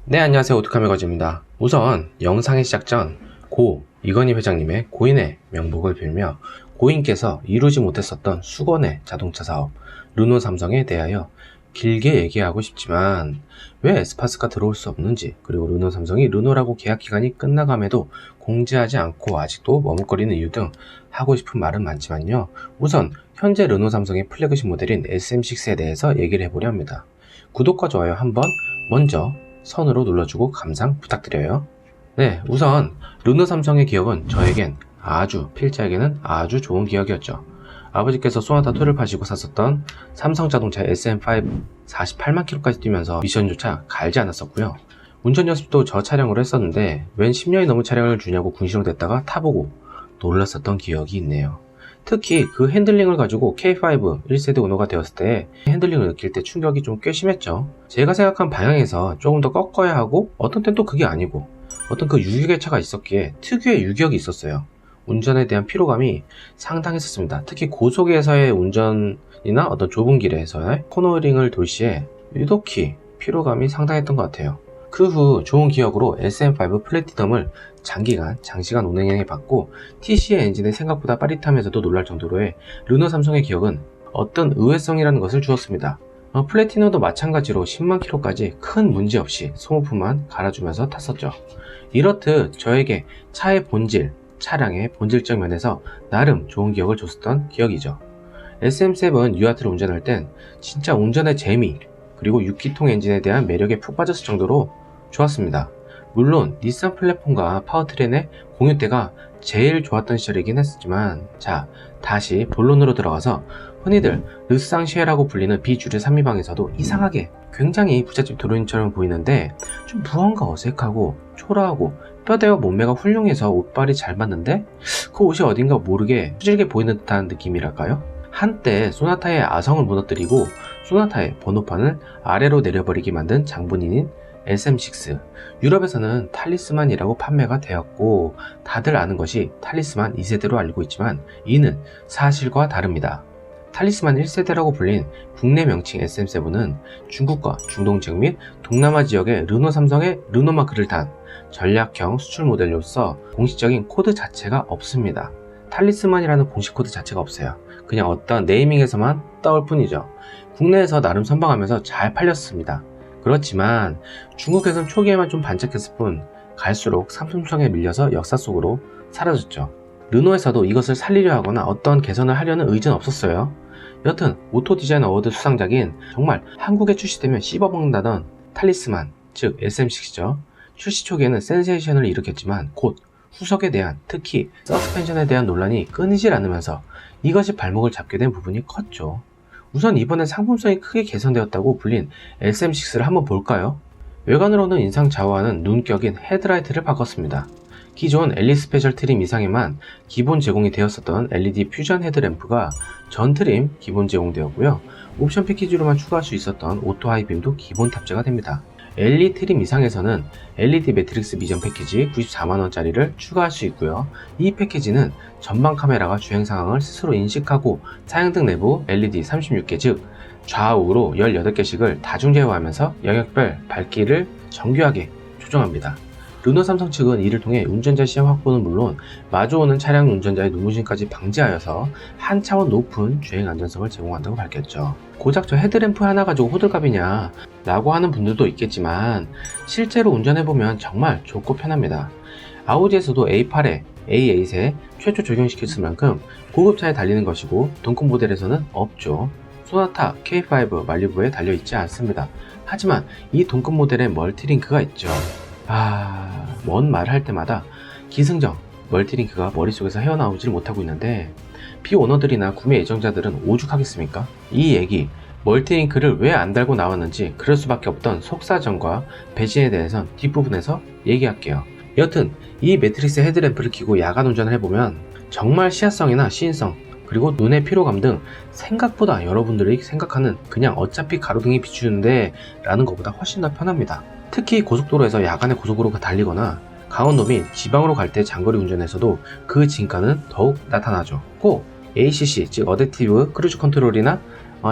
네, 안녕하세요. 오토카메거즈입니다. 우선 영상의 시작 전 고 이건희 회장님의 고인의 명복을 빌며 고인께서 이루지 못했었던 수건의 자동차 사업 르노 삼성에 대하여 길게 얘기하고 싶지만 왜 에스파스가 들어올 수 없는지, 그리고 르노 삼성이 르노라고 계약 기간이 끝나감에도 공지하지 않고 아직도 머뭇거리는 이유 등 하고 싶은 말은 많지만요. 우선 현재 르노 삼성의 플래그십 모델인 SM6에 대해서 얘기를 해보려 합니다. 구독과 좋아요 한번 먼저 선으로 눌러주고 감상 부탁드려요. 네, 우선 르노 삼성의 기억은 저에겐 필자에게는 아주 좋은 기억이었죠. 아버지께서 소나타2를 파시고 샀었던 삼성자동차 SM5 48만 킬로까지 뛰면서 미션조차 갈지 않았었고요. 운전 연습도 저 차량으로 했었는데 웬 10년이 넘은 차량을 주냐고 군시로 댔다가 타보고 놀랐었던 기억이 있네요. 특히 그 핸들링을 가지고 K5 1세대 오너가 되었을 때 핸들링을 느낄 때 충격이 좀 꽤 심했죠. 제가 생각한 방향에서 조금 더 꺾어야 하고, 어떤 땐 또 그게 아니고, 어떤 그 유격의 차가 있었기에 특유의 유격이 있었어요. 운전에 대한 피로감이 상당했었습니다. 특히 고속에서의 운전이나 어떤 좁은 길에서의 코너링을 돌 시에 유독히 피로감이 상당했던 것 같아요. 그 후 좋은 기억으로 SM5 플래티넘을 장시간 운행해 봤고, TC의 엔진이 생각보다 빠릿하면서도 놀랄 정도로의 르노 삼성의 기억은 어떤 의외성이라는 것을 주었습니다. 플래티넘도 마찬가지로 10만 킬로까지 큰 문제 없이 소모품만 갈아주면서 탔었죠. 이렇듯 저에게 차량의 본질적 면에서 나름 좋은 기억을 줬었던 기억이죠. SM7 유아트를 운전할 땐 진짜 운전의 재미, 그리고 6기통 엔진에 대한 매력에 푹 빠졌을 정도로 좋았습니다. 물론 닛산 플랫폼과 파워트레인의 공유 때가 제일 좋았던 시절이긴 했지만, 자, 다시 본론으로 들어가서 흔히들 르상시에라고 불리는 비주류 3미방에서도 이상하게 굉장히 부잣집 도로인처럼 보이는데 좀 무언가 어색하고 초라하고 뼈대와 몸매가 훌륭해서 옷빨이 잘 맞는데 그 옷이 어딘가 모르게 수질게 보이는 듯한 느낌이랄까요? 한때 소나타의 아성을 무너뜨리고 소나타의 번호판을 아래로 내려버리게 만든 장본인인 SM6. 유럽에서는 탈리스만이라고 판매가 되었고, 다들 아는 것이 탈리스만 2세대로 알고 있지만 이는 사실과 다릅니다. 탈리스만 1세대라고 불린 국내 명칭 SM7은 중국과 중동 지역 및 동남아 지역의 르노 삼성의 르노 마크를 단 전략형 수출 모델로서 공식적인 코드 자체가 없습니다. 탈리스만이라는 공식 코드 자체가 없어요. 그냥 어떤 네이밍에서만 떠올 뿐이죠. 국내에서 나름 선방하면서 잘 팔렸습니다. 그렇지만 중국에선 초기에만 좀 반짝했을 뿐 갈수록 상품성에 밀려서 역사 속으로 사라졌죠. 르노에서도 이것을 살리려 하거나 어떤 개선을 하려는 의지는 없었어요. 여튼 오토 디자인 어워드 수상작인, 정말 한국에 출시되면 씹어먹는다던 탈리스만, 즉 SM6죠. 출시 초기에는 센세이션을 일으켰지만 곧 후석에 대한, 특히 서스펜션에 대한 논란이 끊이질 않으면서 이것이 발목을 잡게 된 부분이 컸죠. 우선 이번엔 상품성이 크게 개선되었다고 불린 SM6를 한번 볼까요? 외관으로는 인상 좌우하는 눈격인 헤드라이트를 바꿨습니다. 기존 엘리 스페셜 트림 이상에만 기본 제공이 되었었던 LED 퓨전 헤드램프가 전 트림 기본 제공되었고요. 옵션 패키지로만 추가할 수 있었던 오토 하이빔도 기본 탑재가 됩니다. LED 트림 이상에서는 LED 매트릭스 미전 패키지 94만원짜리를 추가할 수 있고요. 이 패키지는 전방 카메라가 주행 상황을 스스로 인식하고 사양등 내부 LED 36개, 즉 좌우로 18개씩을 다중 제어하면서 영역별 밝기를 정교하게 조정합니다. 르노 삼성 측은 이를 통해 운전자 시야 확보는 물론 마주오는 차량 운전자의 눈부심까지 방지하여서 한 차원 높은 주행 안전성을 제공한다고 밝혔죠. 고작 저 헤드램프 하나 가지고 호들갑이냐 라고 하는 분들도 있겠지만 실제로 운전해보면 정말 좋고 편합니다. 아우디에서도 A8에 A8에 최초 적용시켰을 만큼 고급차에 달리는 것이고, 동급 모델에서는 없죠. 소나타, K5, 말리부에 달려있지 않습니다. 하지만 이 동급 모델에 멀티링크가 있죠. 뭔 말을 할 때마다 기승전 멀티링크가 머릿속에서 헤어나오질 못하고 있는데, 비오너들이나 구매 예정자들은 오죽하겠습니까? 이 얘기, 멀티링크를 왜 안 달고 나왔는지 그럴 수밖에 없던 속사정과 배신에 대해선 뒷부분에서 얘기할게요. 여튼 이 매트릭스 헤드램프를 켜고 야간 운전을 해보면 정말 시야성이나 시인성, 그리고 눈의 피로감 등 생각보다 여러분들이 생각하는 그냥 어차피 가로등이 비추는데 라는 것보다 훨씬 더 편합니다. 특히 고속도로에서 야간에 고속으로 달리거나 강원도 및 지방으로 갈 때 장거리 운전에서도 그 진가는 더욱 나타나죠. 꼭 ACC, 즉 어댑티브 크루즈 컨트롤이나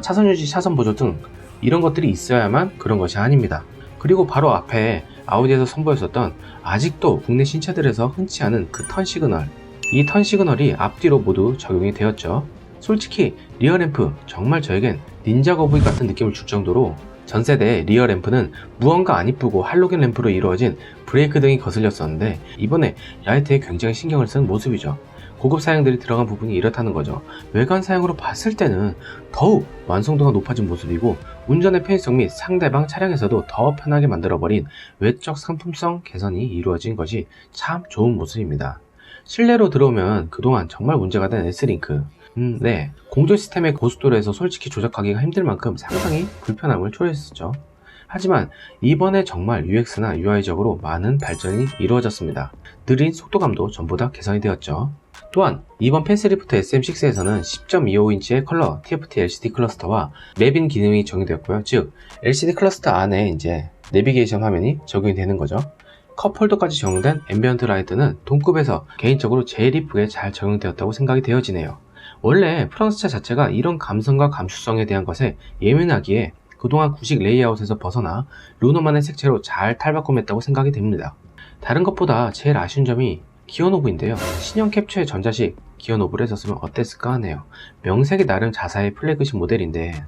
차선 유지, 차선 보조 등 이런 것들이 있어야만 그런 것이 아닙니다. 그리고 바로 앞에 아우디에서 선보였었던 아직도 국내 신차들에서 흔치 않은 그 턴 시그널, 이 턴 시그널이 앞뒤로 모두 적용이 되었죠. 솔직히 리어 램프 정말 저에겐 닌자 거북이 같은 느낌을 줄 정도로 전세대의 리어 램프는 무언가 안 이쁘고 할로겐 램프로 이루어진 브레이크 등이 거슬렸었는데 이번에 라이트에 굉장히 신경을 쓴 모습이죠. 고급 사양들이 들어간 부분이 이렇다는 거죠. 외관 사양으로 봤을 때는 더욱 완성도가 높아진 모습이고 운전의 편의성 및 상대방 차량에서도 더 편하게 만들어버린 외적 상품성 개선이 이루어진 것이 참 좋은 모습입니다. 실내로 들어오면 그동안 정말 문제가 된 S링크, 네, 공조 시스템의 고속도로에서 솔직히 조작하기가 힘들 만큼 상당히 불편함을 초래했었죠. 하지만 이번에 정말 UX나 UI적으로 많은 발전이 이루어졌습니다. 느린 속도감도 전부 다 개선이 되었죠. 또한 이번 패스리프트 SM6에서는 10.25인치의 컬러 TFT LCD 클러스터와 맵인 기능이 적용되었고요. 즉 LCD 클러스터 안에 이제 내비게이션 화면이 적용이 되는 거죠. 컵홀더까지 적용된 앰비언트 라이트는 동급에서 개인적으로 제일 이쁘게 잘 적용되었다고 생각이 되어지네요. 원래 프랑스차 자체가 이런 감성과 감수성에 대한 것에 예민하기에 그동안 구식 레이아웃에서 벗어나 르노만의 색채로 잘 탈바꿈했다고 생각이 됩니다. 다른 것보다 제일 아쉬운 점이 기어노브인데요. 신형 캡처의 전자식 기어노브를 했었으면 어땠을까 하네요. 명색이 나름 자사의 플래그십 모델인데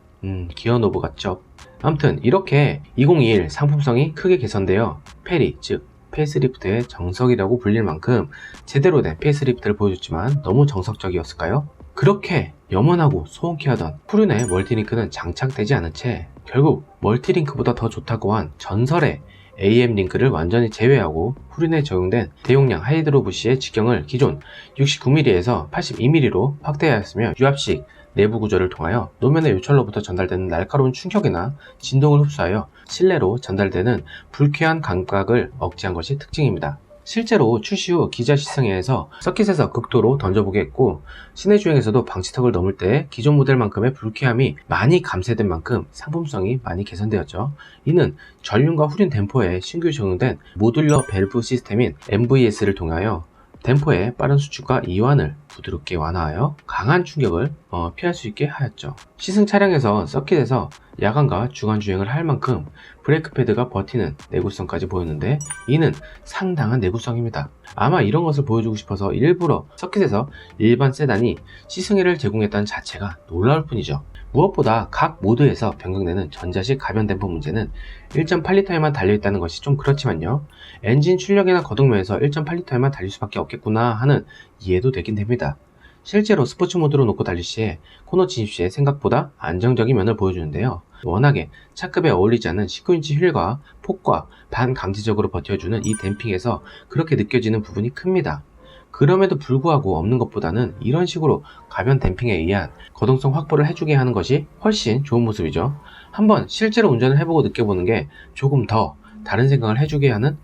기어노브 같죠? 아무튼 이렇게 2021 상품성이 크게 개선되어 페리, 즉 페이스리프트의 정석이라고 불릴 만큼 제대로 된 페이스리프트를 보여줬지만 너무 정석적이었을까요? 그렇게 염원하고 소원케 하던 푸른의 멀티링크는 장착되지 않은 채 결국 멀티링크보다 더 좋다고 한 전설의 AM 링크를 완전히 제외하고 푸른에 적용된 대용량 하이드로 부시의 직경을 기존 69mm에서 82mm로 확대하였으며 유압식 내부 구조를 통하여 노면의 요철로부터 전달되는 날카로운 충격이나 진동을 흡수하여 실내로 전달되는 불쾌한 감각을 억제한 것이 특징입니다. 실제로 출시 후 기자 시승회에서 서킷에서 극도로 던져보게 했고 시내 주행에서도 방지턱을 넘을 때 기존 모델만큼의 불쾌함이 많이 감쇄된 만큼 상품성이 많이 개선되었죠. 이는 전륜과 후륜 댐퍼에 신규 적용된 모듈러 밸브 시스템인 MVS를 통하여 댐퍼의 빠른 수축과 이완을 부드럽게 완화하여 강한 충격을 피할 수 있게 하였죠. 시승 차량에서 서킷에서 야간과 주간 주행을 할 만큼 브레이크 패드가 버티는 내구성까지 보였는데 이는 상당한 내구성입니다. 아마 이런 것을 보여주고 싶어서 일부러 서킷에서 일반 세단이 시승회를 제공했다는 자체가 놀라울 뿐이죠. 무엇보다 각 모드에서 변경되는 전자식 가변 댐퍼 문제는 1.8L에만 달려있다는 것이 좀 그렇지만요. 엔진 출력이나 거동면에서 1.8L에만 달릴 수밖에 없겠구나 하는 이해도 되긴 됩니다. 실제로 스포츠 모드로 놓고 달릴 시에 코너 진입 시에 생각보다 안정적인 면을 보여주는데요. 워낙에 차급에 어울리지 않는 19인치 휠과 폭과 반강제적으로 버텨주는 이 댐핑에서 그렇게 느껴지는 부분이 큽니다. 그럼에도 불구하고 없는 것보다는 이런 식으로 가변 댐핑에 의한 거동성 확보를 해주게 하는 것이 훨씬 좋은 모습이죠. 한번 실제로 운전을 해보고 느껴보는 게 조금 더 다른 생각을 해주게 하는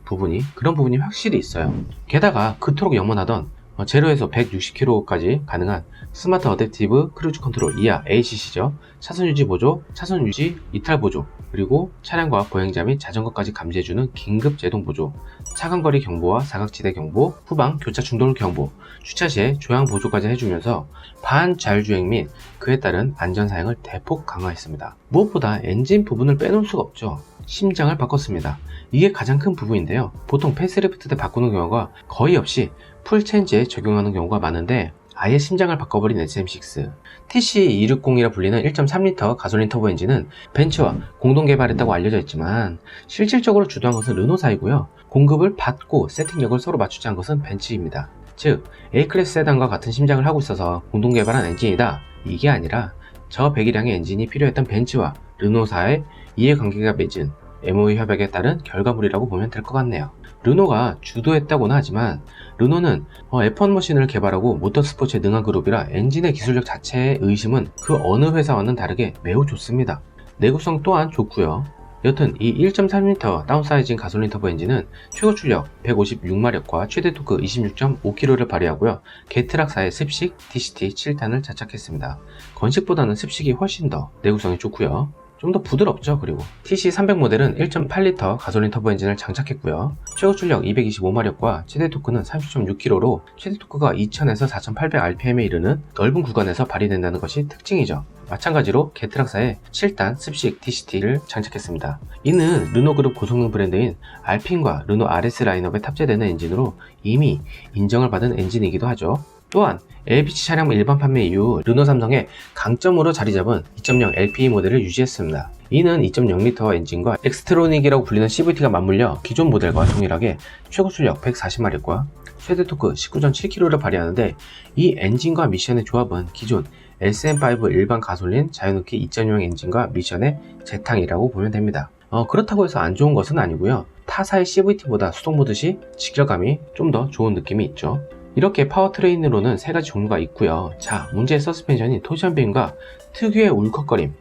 그런 부분이 확실히 있어요. 게다가 그토록 염원하던 0에서 160km까지 가능한 스마트 어댑티브 크루즈 컨트롤 이하 ACC죠. 차선 유지 보조, 차선 유지 이탈 보조, 그리고 차량과 보행자 및 자전거까지 감지해주는 긴급 제동 보조, 차간거리 경보와 사각지대 경보, 후방 교차 충돌 경보, 주차 시에 조향 보조까지 해주면서 반자율주행 및 그에 따른 안전사양을 대폭 강화했습니다. 무엇보다 엔진 부분을 빼놓을 수가 없죠. 심장을 바꿨습니다. 이게 가장 큰 부분인데요. 보통 페이스리프트 때 바꾸는 경우가 거의 없이 풀체인지에 적용하는 경우가 많은데 아예 심장을 바꿔버린 SM6 TC260이라 불리는 1.3L 가솔린 터보 엔진은 벤츠와 공동 개발했다고 알려져 있지만 실질적으로 주도한 것은 르노사이고요. 공급을 받고 세팅력을 서로 맞추지 않은 것은 벤츠입니다. 즉 A클래스 세단과 같은 심장을 하고 있어서 공동 개발한 엔진이다, 이게 아니라 저 배기량의 엔진이 필요했던 벤츠와 르노사의 이해관계가 맺은 MOU 협약에 따른 결과물이라고 보면 될 것 같네요. 르노가 주도했다고는 하지만 르노는 F1 머신을 개발하고 모터스포츠에 능한 그룹이라 엔진의 기술력 자체의 의심은 그 어느 회사와는 다르게 매우 좋습니다. 내구성 또한 좋고요. 여튼 이 1.3L 다운사이징 가솔린 터보 엔진은 최고 출력 156마력과 최대 토크 26.5kg를 발휘하고요. 게트락사의 습식 DCT 7탄을 장착했습니다. 건식보다는 습식이 훨씬 더 내구성이 좋고요. 좀 더 부드럽죠. 그리고 TC300 모델은 1.8L 가솔린 터보 엔진을 장착했고요. 최고 출력 225마력과 최대 토크는 30.6kg로 최대 토크가 2000에서 4800rpm에 이르는 넓은 구간에서 발휘된다는 것이 특징이죠. 마찬가지로 게트락사에 7단 습식 DCT를 장착했습니다. 이는 르노그룹 고성능 브랜드인 알핀과 르노 RS 라인업에 탑재되는 엔진으로 이미 인정을 받은 엔진이기도 하죠. 또한 LPG 차량 일반 판매 이후 르노 삼성의 강점으로 자리잡은 2.0 LPE 모델을 유지했습니다. 이는 2.0L 엔진과 엑스트로닉이라고 불리는 CVT가 맞물려 기존 모델과 동일하게 최고 출력 140마력과 최대 토크 19.7kg를 발휘하는데, 이 엔진과 미션의 조합은 기존 SM5 일반 가솔린 자연흡기 2.0 엔진과 미션의 재탕이라고 보면 됩니다. 그렇다고 해서 안 좋은 것은 아니고요. 타사의 CVT보다 수동 모드 시 직결감이 좀 더 좋은 느낌이 있죠. 이렇게 파워트레인으로는 3가지 종류가 있고요. 자, 문제의 서스펜션인 토션빔과 특유의 울컥거림,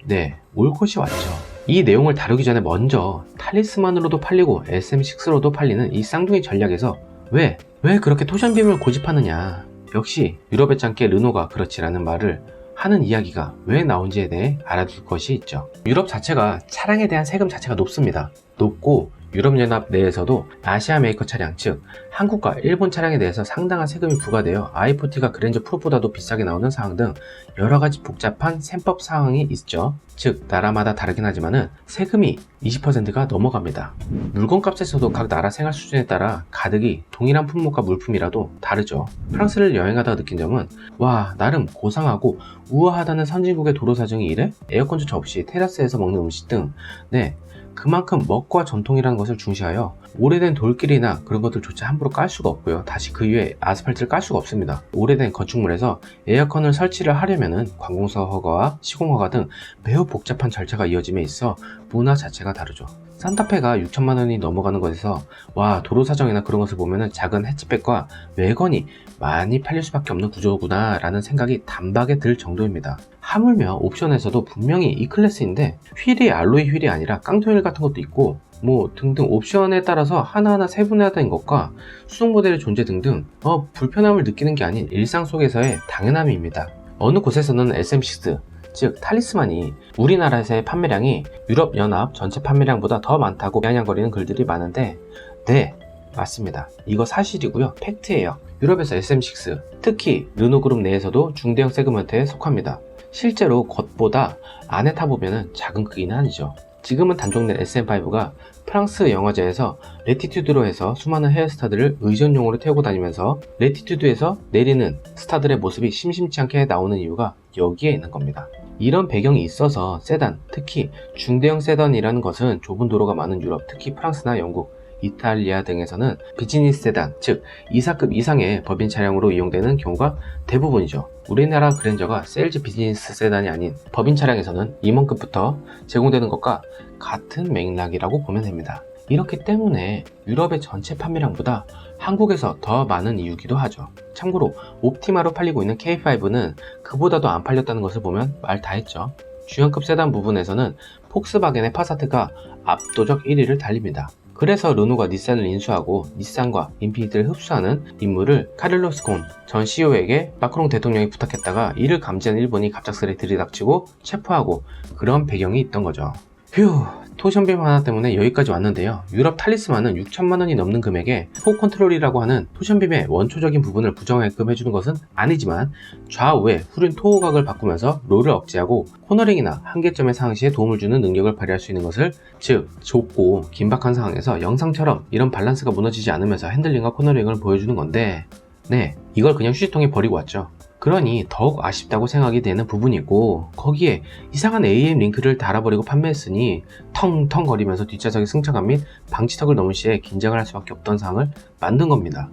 올컷이 왔죠. 이 내용을 다루기 전에 먼저 탈리스만으로도 팔리고 SM6로도 팔리는 이 쌍둥이 전략에서 왜 그렇게 토션빔을 고집하느냐, 역시 유럽의 짱깨 르노가 그렇지라는 말을 하는 이야기가 왜 나온지에 대해 알아둘 것이 있죠. 유럽 자체가 차량에 대한 세금 자체가 높고 유럽연합 내에서도 아시아 메이커 차량, 즉 한국과 일본 차량에 대해서 상당한 세금이 부과되어 i40가 그랜저 프로보다도 비싸게 나오는 상황 등 여러가지 복잡한 셈법 상황이 있죠. 즉 나라마다 다르긴 하지만은 세금이 20%가 넘어갑니다. 물건값에서도 각 나라 생활 수준에 따라 가격이 동일한 품목과 물품이라도 다르죠. 프랑스를 여행하다가 느낀 점은, 와, 나름 고상하고 우아하다는 선진국의 도로 사정이 이래? 에어컨조차 없이 테라스에서 먹는 음식 등 그만큼 먹과 전통이라는 것을 중시하여 오래된 돌길이나 그런 것들조차 함부로 깔 수가 없고요. 다시 그 위에 아스팔트를 깔 수가 없습니다. 오래된 건축물에서 에어컨을 설치를 하려면은 관공서 허가와 시공 허가 등 매우 복잡한 절차가 이어짐에 있어 문화 자체가 다르죠. 산타페가 6천만 원이 넘어가는 것에서, 와, 도로 사정이나 그런 것을 보면은 작은 해치백과 외건이 많이 팔릴 수밖에 없는 구조구나 라는 생각이 단박에 들 정도입니다. 하물며 옵션에서도 분명히 이 클래스인데 휠이 알로이 휠이 아니라 깡통휠 같은 것도 있고 등등 옵션에 따라서 하나하나 세분화된 것과 수동 모델의 존재 등등 불편함을 느끼는 게 아닌 일상 속에서의 당연함입니다. 어느 곳에서는 SM6, 즉 탈리스만이 우리나라에서의 판매량이 유럽연합 전체 판매량보다 더 많다고 비아냥거리는 글들이 많은데, 네, 맞습니다. 이거 사실이고요. 팩트예요. 유럽에서 SM6, 특히 르노그룹 내에서도 중대형 세그먼트에 속합니다. 실제로 겉보다 안에 타보면 작은 크기는 아니죠. 지금은 단종된 SM5가 프랑스 영화제에서 레티튜드로 해서 수많은 헤어스타들을 의전용으로 태우고 다니면서 레티튜드에서 내리는 스타들의 모습이 심심치 않게 나오는 이유가 여기에 있는 겁니다. 이런 배경이 있어서 세단, 특히 중대형 세단이라는 것은 좁은 도로가 많은 유럽, 특히 프랑스나 영국, 이탈리아 등에서는 비즈니스 세단, 즉 2사급 이상의 법인 차량으로 이용되는 경우가 대부분이죠. 우리나라 그랜저가 세일즈 비즈니스 세단이 아닌 법인 차량에서는 임원급부터 제공되는 것과 같은 맥락이라고 보면 됩니다. 이렇기 때문에 유럽의 전체 판매량보다 한국에서 더 많은 이유기도 하죠. 참고로 옵티마로 팔리고 있는 K5는 그보다도 안 팔렸다는 것을 보면 말 다 했죠. 중형급 세단 부분에서는 폭스바겐의 파사트가 압도적 1위를 달립니다. 그래서 르노가 닛산을 인수하고 닛산과 인피니티를 흡수하는 임무를 카를로스 곤 전 CEO에게 마크롱 대통령이 부탁했다가 이를 감지한 일본이 갑작스레 들이닥치고 체포하고 그런 배경이 있던 거죠. 휴, 토션빔 하나 때문에 여기까지 왔는데요. 유럽 탈리스만은 6천만 원이 넘는 금액에 포 컨트롤이라고 하는 토션빔의 원초적인 부분을 부정하게끔 해주는 것은 아니지만 좌우에 후륜 토호각을 바꾸면서 롤을 억제하고 코너링이나 한계점의 상황 시에 도움을 주는 능력을 발휘할 수 있는 것을, 즉 좁고 긴박한 상황에서 영상처럼 이런 밸런스가 무너지지 않으면서 핸들링과 코너링을 보여주는 건데, 네, 이걸 그냥 휴지통에 버리고 왔죠. 그러니 더욱 아쉽다고 생각이 되는 부분이고, 거기에 이상한 AM 링크를 달아버리고 판매했으니 텅텅 거리면서 뒷좌석의 승차감 및 방지턱을 넘을 시에 긴장을 할 수밖에 없던 상황을 만든 겁니다.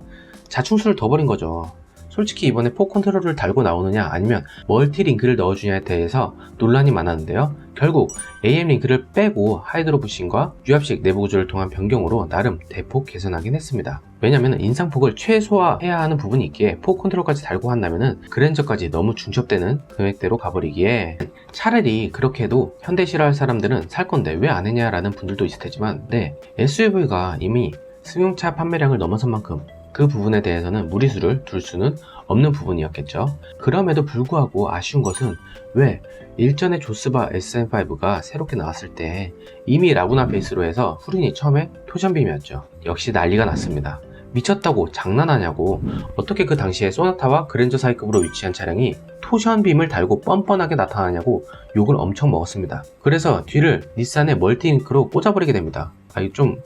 자충수를 더 버린 거죠. 솔직히 이번에 포 컨트롤을 달고 나오느냐 아니면 멀티 링크를 넣어주냐에 대해서 논란이 많았는데요. 결국 AM 링크를 빼고 하이드로 부싱과 유압식 내부 구조를 통한 변경으로 나름 대폭 개선하긴 했습니다. 왜냐면 인상폭을 최소화해야 하는 부분이 있기에 포 컨트롤까지 달고 한다면 그랜저까지 너무 중첩되는 금액대로 가버리기에 차라리 그렇게 해도 현대 싫어할 사람들은 살 건데 왜 안 했냐라는 분들도 있을 테지만, 네, SUV가 이미 승용차 판매량을 넘어선 만큼 그 부분에 대해서는 무리수를 둘 수는 없는 부분이었겠죠. 그럼에도 불구하고 아쉬운 것은, 왜 일전에 조스바 SM5가 새롭게 나왔을 때 이미 라구나 베이스로 해서 후륜이 처음에 토션빔이었죠. 역시 난리가 났습니다. 미쳤다고, 장난하냐고, 어떻게 그 당시에 소나타와 그랜저 사이급으로 위치한 차량이 토션빔을 달고 뻔뻔하게 나타나냐고 욕을 엄청 먹었습니다. 그래서 뒤를 닛산의 멀티링크로 꽂아버리게 됩니다. 좀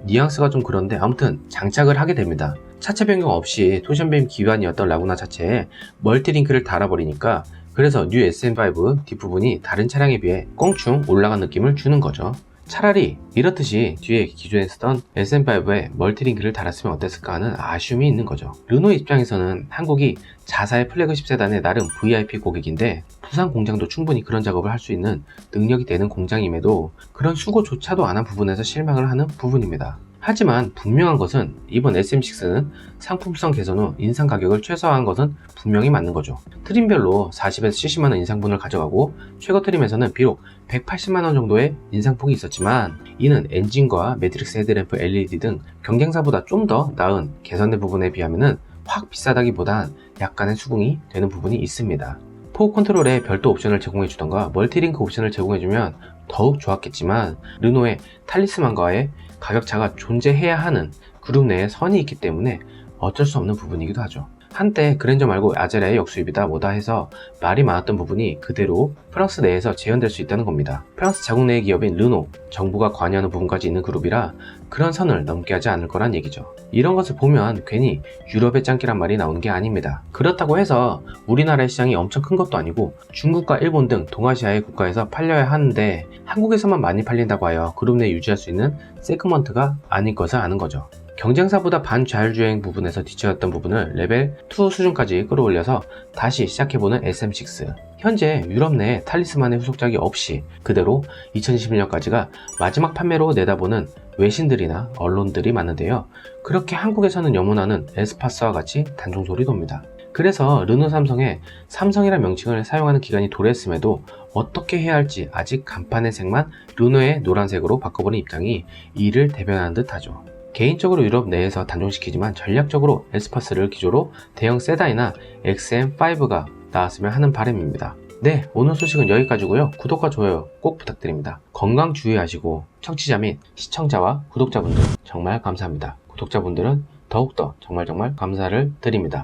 뉘앙스가 좀 그런데 아무튼 장착을 하게 됩니다. 차체 변경 없이 토션빔 기반이었던 라구나 차체에 멀티링크를 달아버리니까 그래서 뉴 SM5 뒷부분이 다른 차량에 비해 껑충 올라간 느낌을 주는 거죠. 차라리 이렇듯이 뒤에 기존에 쓰던 SM5에 멀티링크를 달았으면 어땠을까 하는 아쉬움이 있는 거죠. 르노 입장에서는 한국이 자사의 플래그십 세단의 나름 VIP 고객인데 부산 공장도 충분히 그런 작업을 할 수 있는 능력이 되는 공장임에도 그런 수고조차도 안 한 부분에서 실망을 하는 부분입니다. 하지만 분명한 것은 이번 SM6는 상품성 개선 후 인상 가격을 최소화한 것은 분명히 맞는 거죠. 트림별로 40에서 70만원 인상분을 가져가고 최고 트림에서는 비록 180만원 정도의 인상폭이 있었지만 이는 엔진과 매트릭스 헤드램프 LED 등 경쟁사보다 좀 더 나은 개선된 부분에 비하면 확 비싸다기보단 약간의 수긍이 되는 부분이 있습니다. 포 컨트롤에 별도 옵션을 제공해주던가 멀티링크 옵션을 제공해주면 더욱 좋았겠지만 르노의 탈리스만과의 가격차가 존재해야 하는 그룹 내에 선이 있기 때문에 어쩔 수 없는 부분이기도 하죠. 한때 그랜저 말고 아제라의 역수입이다 뭐다 해서 말이 많았던 부분이 그대로 프랑스 내에서 재현될 수 있다는 겁니다. 프랑스 자국 내의 기업인 르노, 정부가 관여하는 부분까지 있는 그룹이라 그런 선을 넘게 하지 않을 거란 얘기죠. 이런 것을 보면 괜히 유럽의 짱기란 말이 나오는 게 아닙니다. 그렇다고 해서 우리나라의 시장이 엄청 큰 것도 아니고 중국과 일본 등 동아시아의 국가에서 팔려야 하는데 한국에서만 많이 팔린다고 하여 그룹 내 유지할 수 있는 세그먼트가 아닐 것을 아는 거죠. 경쟁사보다 반자율주행 부분에서 뒤처졌던 부분을 레벨 2 수준까지 끌어올려서 다시 시작해보는 SM6. 현재 유럽 내에 탈리스만의 후속작이 없이 그대로 2021년까지가 마지막 판매로 내다보는 외신들이나 언론들이 많은데요. 그렇게 한국에서는 염원하는 에스파스와 같이 단종소리 돕니다. 그래서 르노 삼성에 삼성이란 명칭을 사용하는 기간이 도래했음에도 어떻게 해야 할지 아직 간판의 색만 르노의 노란색으로 바꿔보는 입장이 이를 대변하는 듯 하죠. 개인적으로 유럽 내에서 단종시키지만 전략적으로 에스파스를 기조로 대형 세단이나 XM5가 나왔으면 하는 바람입니다. 네, 오늘 소식은 여기까지고요. 구독과 좋아요 꼭 부탁드립니다. 건강 주의하시고 청취자 및 시청자와 구독자분들 정말 감사합니다. 구독자분들은 더욱더 정말 감사를 드립니다.